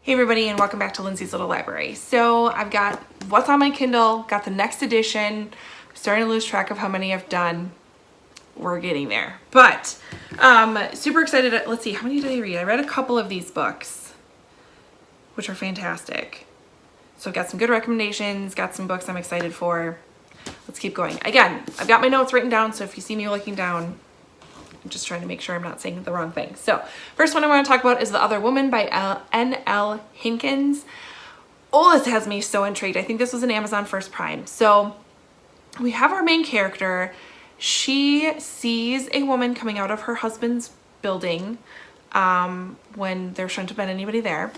Hey everybody, and welcome back to Lindsey's Little Library. So I've got what's on my Kindle, got the next edition. I'm starting to lose track of how many I've done. We're getting there. But super excited. Let's see, how many did I read? I read a couple of these books, which are fantastic. So I've got some good recommendations, got some books I'm excited for. Let's keep going. Again, I've got my notes written down, so if you see me looking down, I'm just trying to make sure I'm not saying the wrong thing. So first one I want to talk about is The Other Woman by N.L. Hinkens. Oh, this has me so intrigued. I think this was an Amazon First Prime. So we have our main character. She sees a woman coming out of her husband's building when there shouldn't have been anybody there.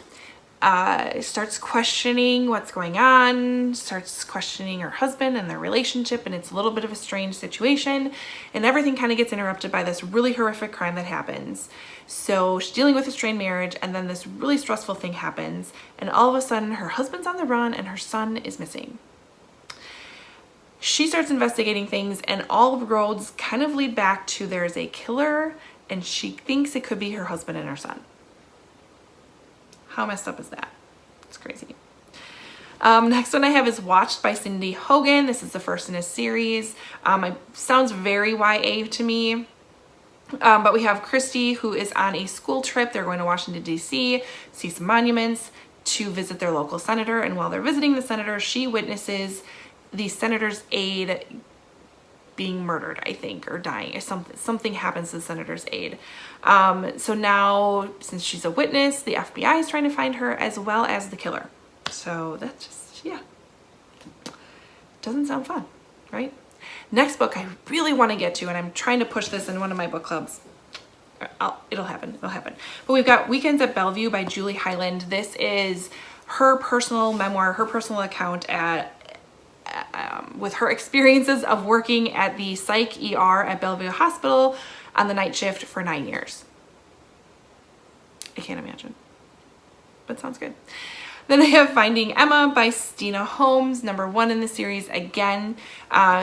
Starts questioning what's going on, starts questioning her husband and their relationship, and it's a little bit of a strange situation, and everything kind of gets interrupted by this really horrific crime that happens. So she's dealing with a strained marriage, and then this really stressful thing happens, and all of a sudden her husband's on the run and her son is missing. She starts investigating things, and all roads kind of lead back to there's a killer, and she thinks it could be her husband and her son. How messed up is that? It's crazy. Next one I have is Watched by Cindy Hogan. This is the first in a series. It sounds very YA to me. But we have Christy, who is on a school trip. They're going to Washington, D.C., see some monuments, to visit their local senator. And while they're visiting the senator, she witnesses the senator's aide being murdered, I think, or dying, or something happens to the senator's aide. So now, since she's a witness, the FBI is trying to find her as well as the killer. So that's just, yeah, doesn't sound fun, right? Next book I really want to get to, and I'm trying to push this in one of my book clubs. It'll happen. But we've got Weekends at Bellevue by Julie Highland. This is her personal memoir, her personal account with her experiences of working at the psych ER at Bellevue Hospital on the night shift for 9 years. I can't imagine, but sounds good. Then I have Finding Emma by Steena, Holmes, #1 in the series again.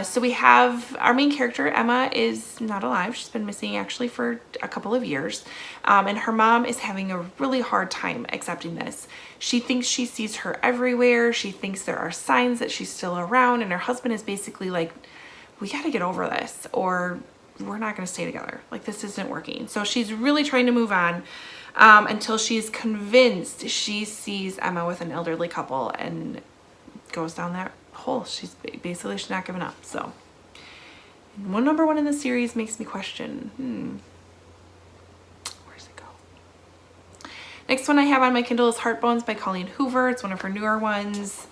So we have our main character, Emma, is not alive. She's been missing actually for a couple of years. And her mom is having a really hard time accepting this. She thinks she sees her everywhere. She thinks there are signs that she's still around. And her husband is basically like, we got to get over this, or we're not going to stay together. Like, this isn't working. So she's really trying to move on. Until she's convinced she sees Emma with an elderly couple and goes down that hole. She's not giving up. So, #1 in the series makes me question, where's it go? Next one I have on my Kindle is Heartbones by Colleen Hoover. It's one of her newer ones.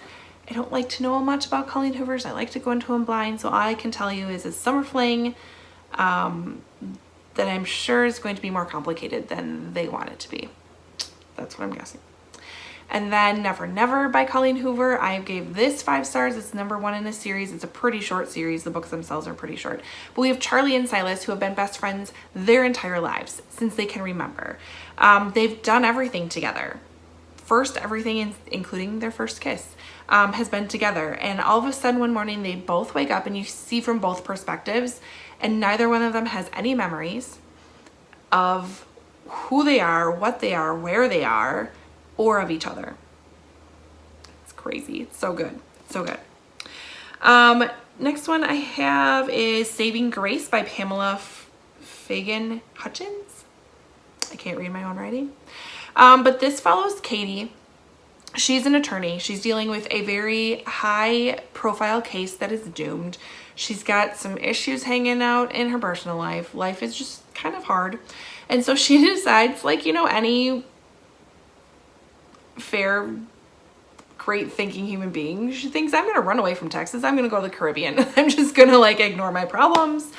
I don't like to know much about Colleen Hoover's. I like to go into them blind. So all I can tell you is it's summer fling. That I'm sure is going to be more complicated than they want it to be. That's what I'm guessing. And then Never Never by Colleen Hoover. I gave this 5 stars. It's #1 in the series. It's a pretty short series. The books themselves are pretty short. But we have Charlie and Silas, who have been best friends their entire lives since they can remember. They've done everything together. Everything, including their first kiss, has been together. And all of a sudden one morning they both wake up, and you see from both perspectives, and neither one of them has any memories of who they are, what they are, where they are, or of each other. It's crazy. It's so good. It's so good. Next one I have is Saving Grace by Pamela Fagan Hutchins. I can't read my own writing. But this follows Katie. She's an attorney. She's dealing with a very high profile case that is doomed. She's got some issues hanging out in her personal life. Life is just kind of hard. And so she decides, like, any fair, great thinking human being, she thinks, I'm going to run away from Texas. I'm going to go to the Caribbean. I'm just going to, like, ignore my problems.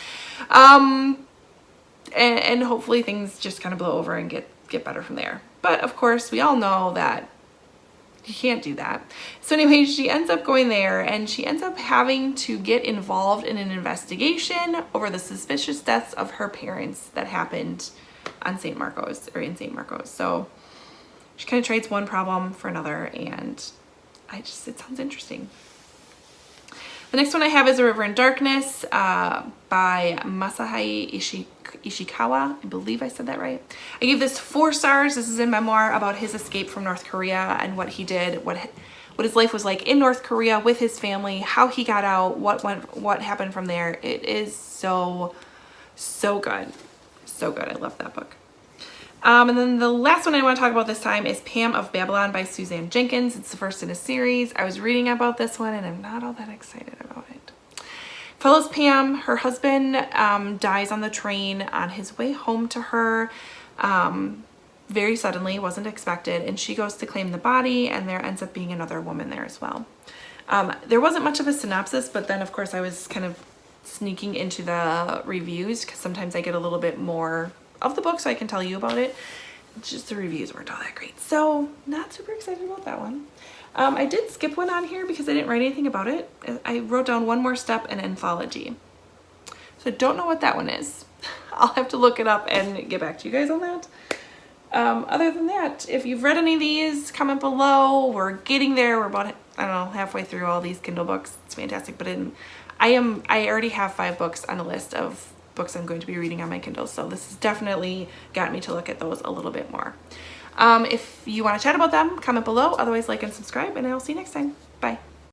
And hopefully things just kind of blow over and get better from there. But of course, we all know that you can't do that. So anyway, she ends up going there, and she ends up having to get involved in an investigation over the suspicious deaths of her parents that happened on St. Marcos, or in St. Marcos. So she kind of trades one problem for another, and it sounds interesting. The next one I have is A River in Darkness by Masajl Ishikawa. I believe I said that right. I gave this 4 stars. This is a memoir about his escape from North Korea and what he did, what his life was like in North Korea with his family, how he got out, what happened from there. It is so good. So good. I love that book. And then the last one I want to talk about this time is Pam of Babylon by Suzanne Jenkins. It's the first in a series. I was reading about this one and I'm not all that excited about it. Follows Pam. Her husband dies on the train on his way home to her very suddenly, wasn't expected, and she goes to claim the body, and there ends up being another woman there as well. There wasn't much of a synopsis, but then of course I was kind of sneaking into the reviews because sometimes I get a little bit more of the book so I can tell you about it. Just the reviews weren't all that great, so not super excited about that one. I did skip one on here because I didn't write anything about it. I wrote down One More Step, an anthology. So I don't know what that one is. I'll have to look it up and get back to you guys on that. Other than that, if you've read any of these, comment below. We're getting there. We're about, I don't know, halfway through all these Kindle books. It's fantastic. But I already have 5 books on a list of books I'm going to be reading on my Kindle. So this has definitely got me to look at those a little bit more. If you want to chat about them, comment below. Otherwise, like and subscribe, and I'll see you next time.